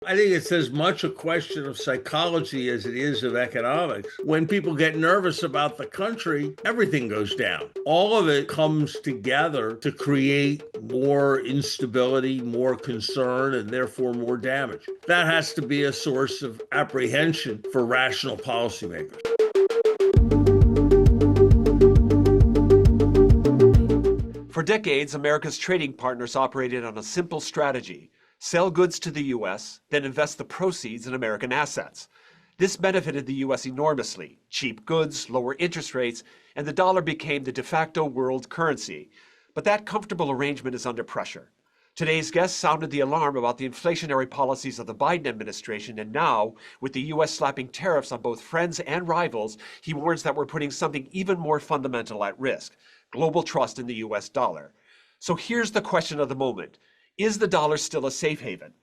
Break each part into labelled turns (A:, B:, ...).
A: I think it's as much a question of psychology as it is of economics. When people get nervous about the country, everything goes down. All of it comes together to create more instability, more concern, and therefore more damage. That has to be a source of apprehension for rational policymakers.
B: For decades, America's trading partners operated on a simple strategy: sell goods to the U.S., then invest the proceeds in American assets. This benefited the U.S. enormously: cheap goods, lower interest rates, and the dollar became the de facto world currency. But that comfortable arrangement is under pressure. Today's guest sounded the alarm about the inflationary policies of the Biden administration, and now, with the U.S. slapping tariffs on both friends and rivals, he warns that we're putting something even more fundamental at risk: global trust in the U.S. dollar. So here's the question of the moment: is the dollar still a safe haven?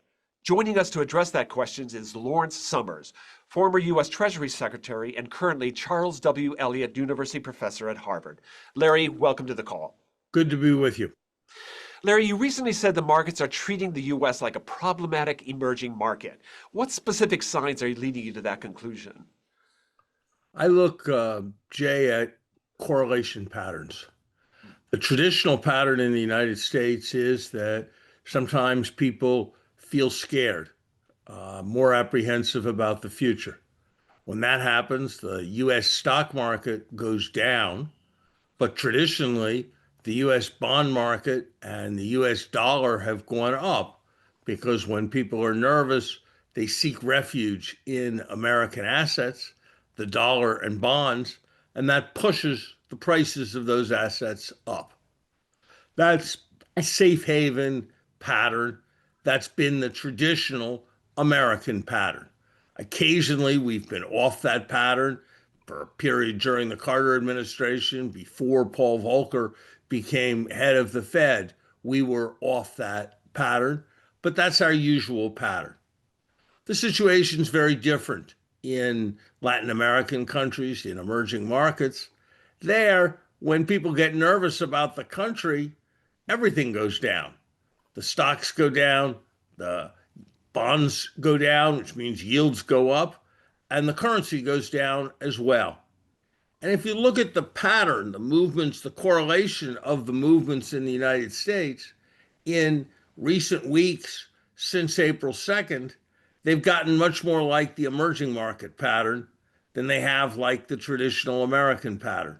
B: Joining us to address that question is Lawrence Summers, former U.S. Treasury Secretary and currently Charles W. Eliot University professor at Harvard. Larry, welcome to the call.
A: Good to be with you.
B: Larry, you recently said the markets are treating the U.S. like a problematic emerging market. What specific signs are leading you to that conclusion?
A: I look, Jay, at correlation patterns. The traditional pattern in the United States is that sometimes people feel scared, more apprehensive about the future. When that happens, the U.S. stock market goes down, but traditionally, the U.S. bond market and the U.S. dollar have gone up because when people are nervous, they seek refuge in American assets, the dollar and bonds, and that pushes the prices of those assets up. That's a safe haven pattern. That's been the traditional American pattern. Occasionally, we've been off that pattern for a period during the Carter administration. Before Paul Volcker became head of the Fed, we were off that pattern, but that's our usual pattern. The situation is very different in Latin American countries, in emerging markets. There, when people get nervous about the country, everything goes down. The stocks go down, the bonds go down, which means yields go up, and the currency goes down as well. And if you look at the pattern, the movements, the correlation of the movements in the United States in recent weeks since April 2nd, they've gotten much more like the emerging market pattern than they have like the traditional American pattern.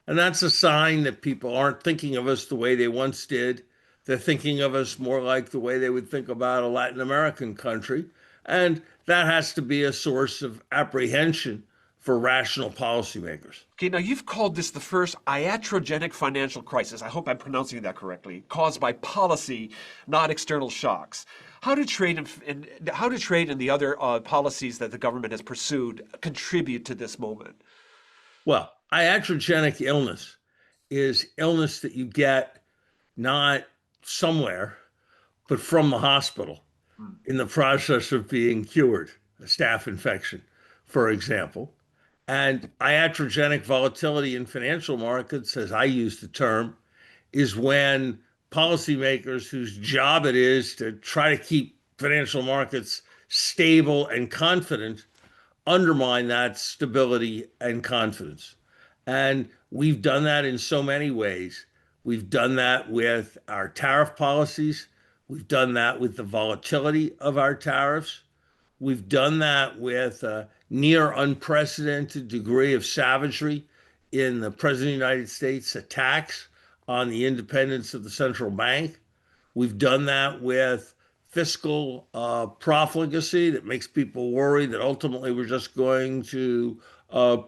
A: And that's a sign that people aren't thinking of us the way they once did. They're thinking of us more like the way they would think about a Latin American country. And that has to be a source of apprehension for rational policymakers.
B: Okay, now you've called this the first iatrogenic financial crisis, I hope I'm pronouncing that correctly, caused by policy, not external shocks. How do trade and the other policies that the government has pursued contribute to this moment?
A: Well, iatrogenic illness is illness that you get not somewhere, but from the hospital in the process of being cured, a staph infection, for example. And iatrogenic volatility in financial markets, as I use the term, is when policymakers whose job it is to try to keep financial markets stable and confident undermine that stability and confidence. And we've done that in so many ways. We've done that with our tariff policies. We've done that with the volatility of our tariffs. We've done that with a near unprecedented degree of savagery in the President of the United States attacks on the independence of the central bank. We've done that with fiscal profligacy that makes people worry that ultimately we're just going to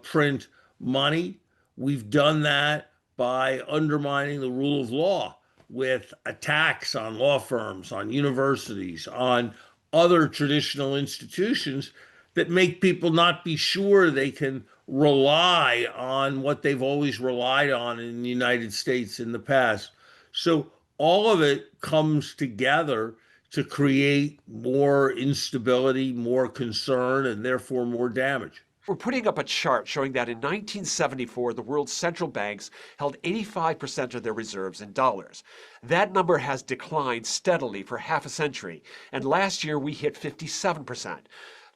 A: print money. We've done that by undermining the rule of law with attacks on law firms, on universities, on other traditional institutions that make people not be sure they can rely on what they've always relied on in the United States in the past. So all of it comes together to create more instability, more concern, and therefore more damage.
B: We're putting up a chart showing that in 1974, the world's central banks held 85% of their reserves in dollars. That number has declined steadily for half a century, and last year we hit 57%.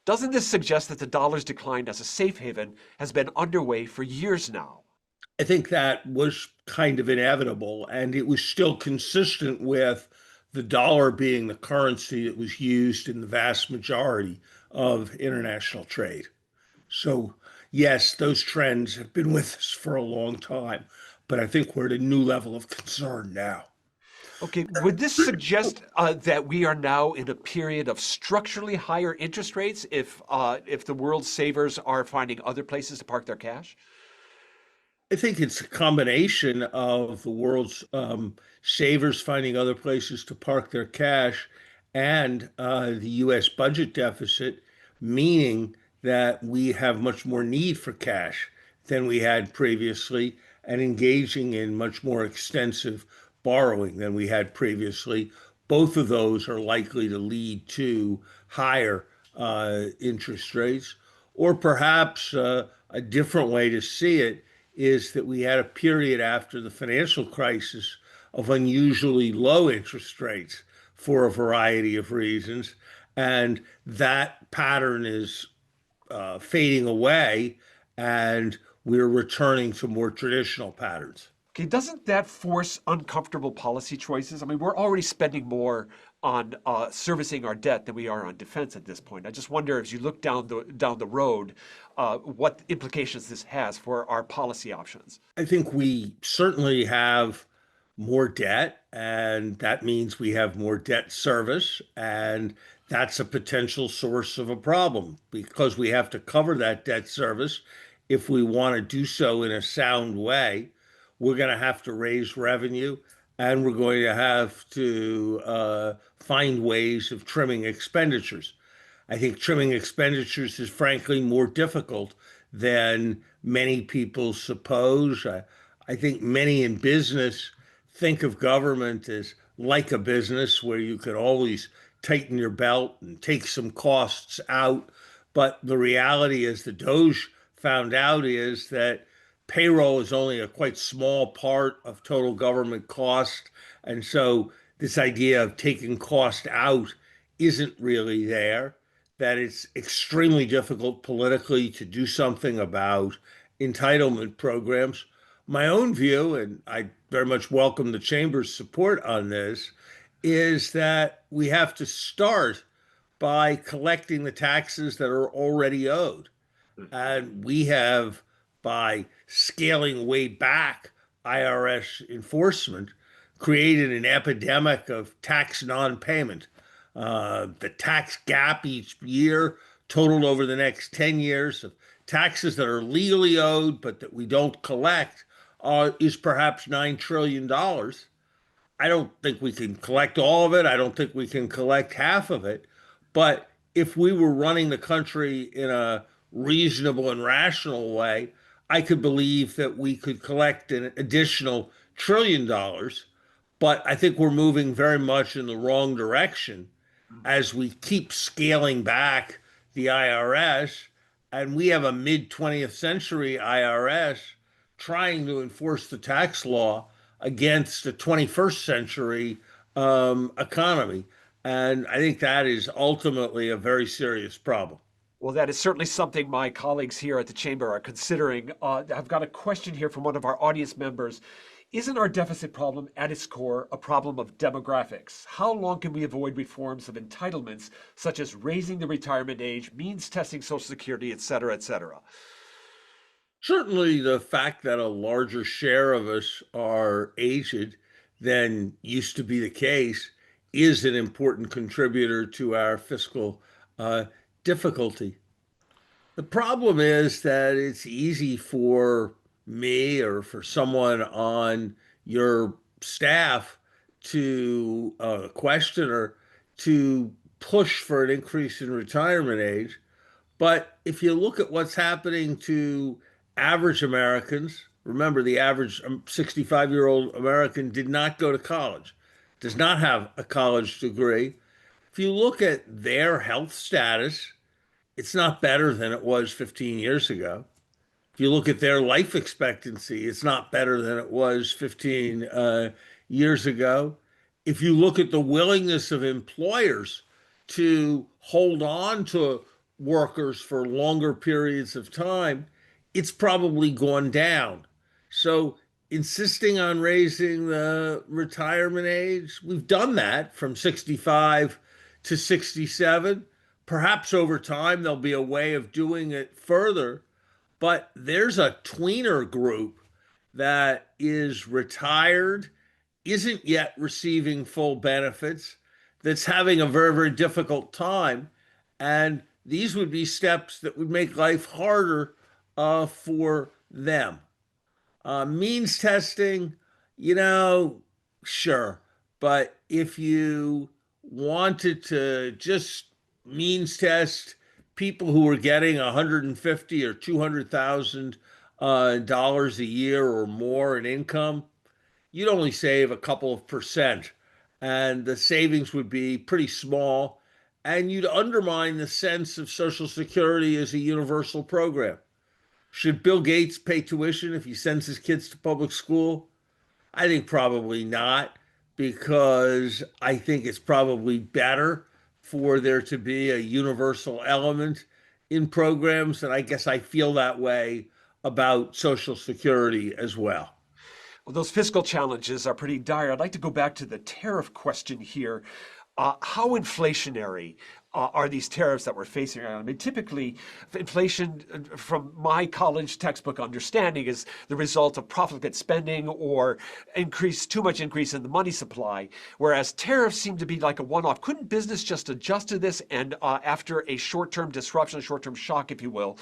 B: Doesn't this suggest that the dollar's decline as a safe haven has been underway for years now?
A: I think that was kind of inevitable, and it was still consistent with the dollar being the currency that was used in the vast majority of international trade. So, yes, those trends have been with us for a long time, but I think we're at a new level of concern now.
B: Okay, would this suggest that we are now in a period of structurally higher interest rates if the world's savers are finding other places to park their cash?
A: I think it's a combination of the world's savers finding other places to park their cash and the US budget deficit, meaning that we have much more need for cash than we had previously and engaging in much more extensive borrowing than we had previously. Both of those are likely to lead to higher interest rates, or perhaps a different way to see it is that we had a period after the financial crisis of unusually low interest rates for a variety of reasons. And that pattern is fading away, and we're returning to more traditional patterns.
B: Okay, doesn't that force uncomfortable policy choices? I mean, we're already spending more on servicing our debt than we are on defense at this point. I just wonder, as you look down the road, what implications this has for our policy options.
A: I think we certainly have more debt, and that means we have more debt service, and that's a potential source of a problem because we have to cover that debt service. If we want to do so in a sound way, we're going to have to raise revenue, and we're going to have to find ways of trimming expenditures. I think trimming expenditures is frankly more difficult than many people suppose. I think many in business think of government as like a business where you can always tighten your belt and take some costs out. But the reality, as the Doge found out, is that payroll is only a quite small part of total government cost. And so this idea of taking cost out isn't really there, that it's extremely difficult politically to do something about entitlement programs. My own view, and I very much welcome the Chamber's support on this, is that we have to start by collecting the taxes that are already owed. And we have, by scaling way back IRS enforcement, created an epidemic of tax non-payment. The tax gap each year totaled over the next 10 years of taxes that are legally owed but that we don't collect is perhaps $9 trillion dollars. I don't think we can collect all of it. I don't think we can collect half of it. But if we were running the country in a reasonable and rational way, I could believe that we could collect an additional $1 trillion. But I think we're moving very much in the wrong direction as we keep scaling back the IRS. And we have a mid 20th century IRS trying to enforce the tax law against the 21st century economy. And I think that is ultimately a very serious problem.
B: Well, that is certainly something my colleagues here at the Chamber are considering. I've got a question here from one of our audience members. Isn't our deficit problem at its core a problem of demographics? How long can we avoid reforms of entitlements, such as raising the retirement age, means testing Social Security, et cetera, et cetera?
A: Certainly, the fact that a larger share of us are aged than used to be the case is an important contributor to our fiscal uh, difficulty. The problem is that it's easy for me or for someone on your staff to question or to push for an increase in retirement age. But if you look at what's happening to average Americans, remember the average 65-year-old American did not go to college, does not have a college degree. If you look at their health status, It's not better than it was 15 years ago. If you look at their life expectancy, it's not better than it was 15 years ago. If you look at the willingness of employers to hold on to workers for longer periods of time, it's probably gone down. So, insisting on raising the retirement age, we've done that from 65 to 67. Perhaps over time, there'll be a way of doing it further, but there's a tweener group that is retired, isn't yet receiving full benefits, that's having a very, very difficult time. And these would be steps that would make life harder for them. Means testing, you know, sure. But if you wanted to just means test people who were getting 150 or 200,000 dollars a year or more in income, you'd only save a couple of percent, and the savings would be pretty small, and you'd undermine the sense of Social Security as a universal program. Should Bill Gates pay tuition if he sends his kids to public school? I think probably not, because I think it's probably better for there to be a universal element in programs. And I guess I feel that way about Social Security as well.
B: Well, those fiscal challenges are pretty dire. I'd like to go back to the tariff question here. How inflationary are these tariffs that we're facing? I mean, typically, inflation, from my college textbook understanding, is the result of profligate spending or too much increase in the money supply, whereas tariffs seem to be like a one-off. Couldn't business just adjust to this and after a short-term disruption, a short-term shock, if you will,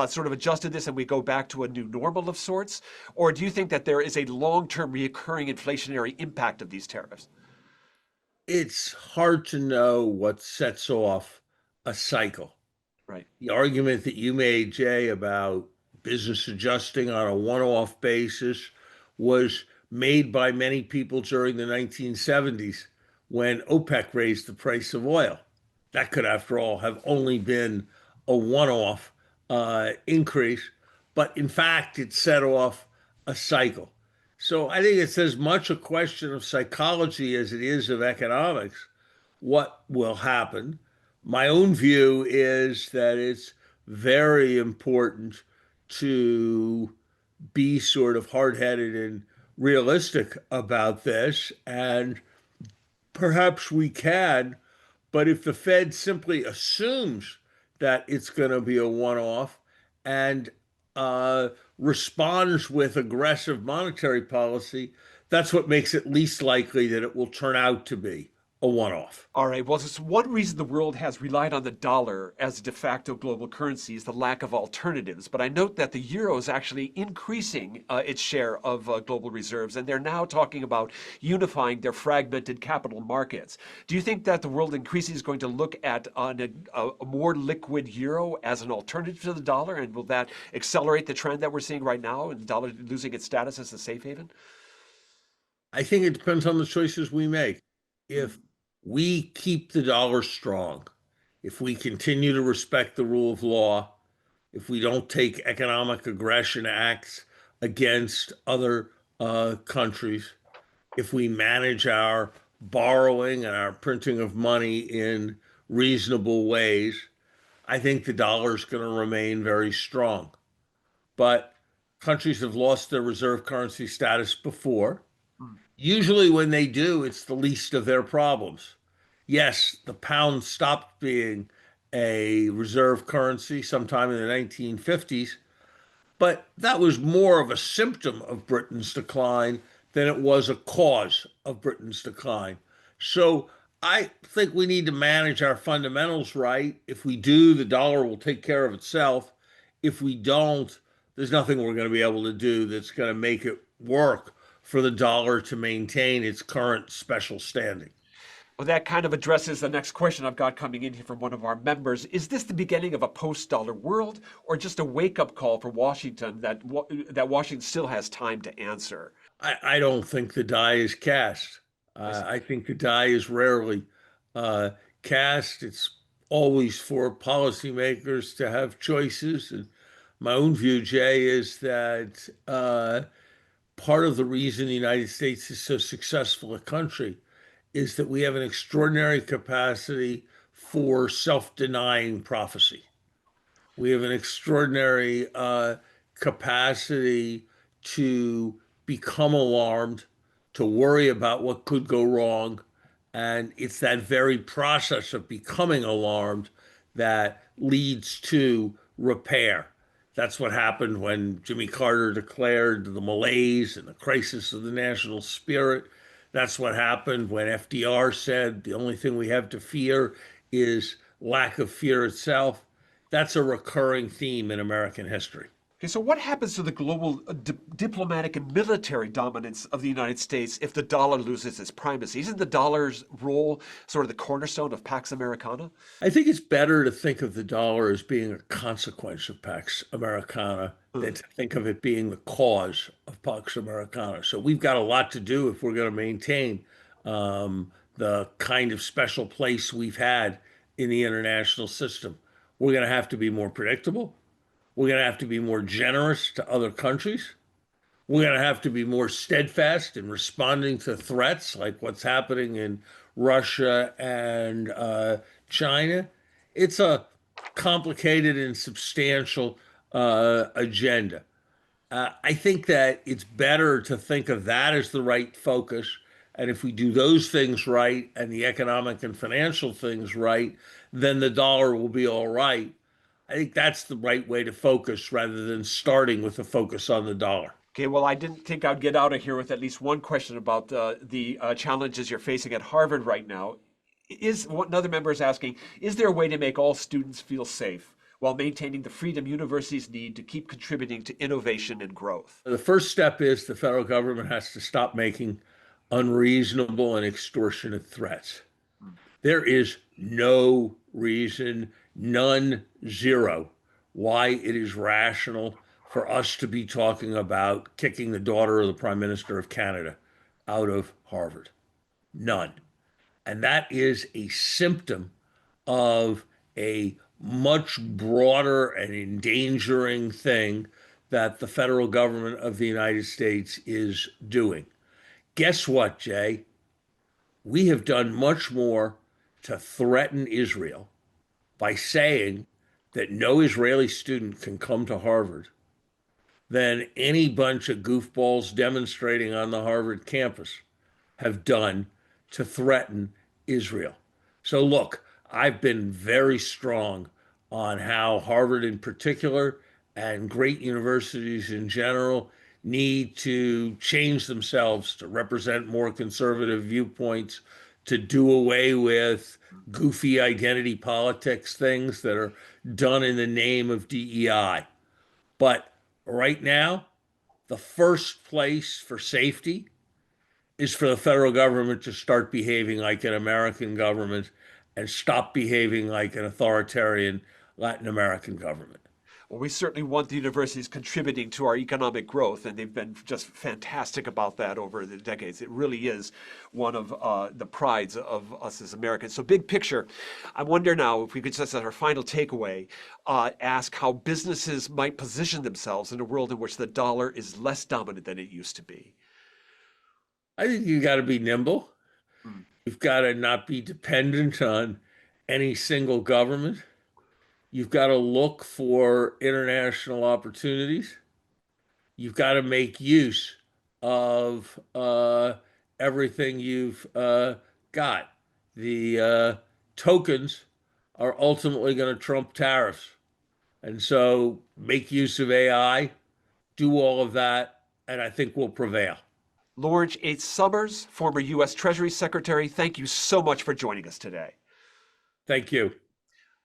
B: sort of adjust to this and we go back to a new normal of sorts? Or do you think that there is a long-term reoccurring inflationary impact of these tariffs?
A: It's hard to know what sets off a cycle.
B: Right.
A: The argument that you made, Jay, about business adjusting on a one off basis was made by many people during the 1970s when OPEC raised the price of oil. That could, after all, have only been a one off increase, but in fact, it set off a cycle. So I think it's as much a question of psychology as it is of economics. What will happen? My own view is that it's very important to be sort of hard headed and realistic about this. And perhaps we can, but if the Fed simply assumes that it's going to be a one off and uh, responds with aggressive monetary policy, that's what makes it least likely that it will turn out to be a one off.
B: All right. Well, it's one reason the world has relied on the dollar as de facto global currency is the lack of alternatives. But I note that the euro is actually increasing its share of global reserves, and they're now talking about unifying their fragmented capital markets. Do you think that the world increasingly is going to look at a more liquid euro as an alternative to the dollar? And will that accelerate the trend that we're seeing right now and the dollar losing its status as a safe haven?
A: I think it depends on the choices we make.
B: Mm.
A: If we keep the dollar strong, if we continue to respect the rule of law, if we don't take economic aggression acts against other countries, if we manage our borrowing and our printing of money in reasonable ways, I think the dollar is going to remain very strong. But countries have lost their reserve currency status before.
B: Mm.
A: Usually, when they do, it's the least of their problems. Yes, the pound stopped being a reserve currency sometime in the 1950s, but that was more of a symptom of Britain's decline than it was a cause of Britain's decline. So I think we need to manage our fundamentals right. If we do, the dollar will take care of itself. If we don't, there's nothing we're going to be able to do that's going to make it work for the dollar to maintain its current special standing.
B: Well, that kind of addresses the next question I've got coming in here from one of our members. Is this the beginning of a post-dollar world, or just a wake-up call for Washington that Washington still has time to answer?
A: I don't think the die is cast.
B: I see.
A: I think the die is rarely uh, cast. It's always for policymakers to have choices. And my own view, Jay, is that part of the reason the United States is so successful a country is that we have an extraordinary capacity for self-denying prophecy. We have an extraordinary capacity to become alarmed, to worry about what could go wrong. And it's that very process of becoming alarmed that leads to repair. That's what happened when Jimmy Carter declared the malaise and the crisis of the national spirit. That's what happened when FDR said the only thing we have to fear is lack of fear itself. That's a recurring theme in American history.
B: Okay, so what happens to the global diplomatic and military dominance of the United States if the dollar loses its primacy? Isn't the dollar's role sort of the cornerstone of Pax Americana?
A: I think it's better to think of the dollar as being a consequence of Pax Americana than to think of it being the cause of Pax Americana. So we've got a lot to do if we're going to maintain the kind of special place we've had in the international system. We're going to have to be more predictable. We're going to have to be more generous to other countries. We're going to have to be more steadfast in responding to threats like what's happening in Russia and China. It's a complicated and substantial agenda. I think that it's better to think of that as the right focus. And if we do those things right and the economic and financial things right, then the dollar will be all right. I think that's the right way to focus rather than starting with a focus on the dollar.
B: Okay, well, I didn't think I'd get out of here with at least one question about the challenges you're facing at Harvard right now. Another member is asking, is there a way to make all students feel safe while maintaining the freedom universities need to keep contributing to innovation and growth?
A: The first step is the federal government has to stop making unreasonable and extortionate threats. There is no reason, none, zero, why it is rational for us to be talking about kicking the daughter of the Prime Minister of Canada out of Harvard. None. And that is a symptom of a much broader and endangering thing that the federal government of the United States is doing. Guess what, Jay? We have done much more to threaten Israel by saying that no Israeli student can come to Harvard than any bunch of goofballs demonstrating on the Harvard campus have done to threaten Israel. So look, I've been very strong on how Harvard in particular and great universities in general need to change themselves to represent more conservative viewpoints, to do away with goofy identity politics things that are done in the name of DEI. But right now, the first place for safety is for the federal government to start behaving like an American government and stop behaving like an authoritarian Latin American government.
B: Well, we certainly want the universities contributing to our economic growth, and they've been just fantastic about that over the decades. It really is one of the prides of us as Americans. So big picture, I wonder now if we could just, as our final takeaway, ask how businesses might position themselves in a world in which the dollar is less dominant than it used to be.
A: I think you got to be nimble. You've got to not be dependent on any single government. You've got to look for international opportunities. You've got to make use of everything you've got. The tokens are ultimately going to trump tariffs. And so make use of AI, do all of that, and I think we'll prevail.
B: Lawrence H. Summers, former U.S. Treasury Secretary, thank you so much for joining us today.
A: Thank you.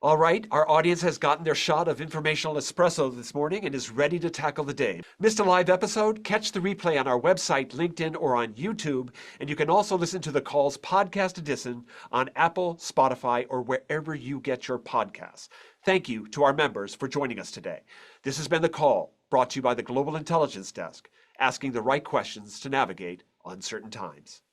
B: All right, our audience has gotten their shot of informational espresso this morning and is ready to tackle the day. Missed a live episode? Catch the replay on our website, LinkedIn, or on YouTube. And you can also listen to the call's podcast edition on Apple, Spotify, or wherever you get your podcasts. Thank you to our members for joining us today. This has been The Call, brought to you by the Global Intelligence Desk, asking the right questions to navigate uncertain times.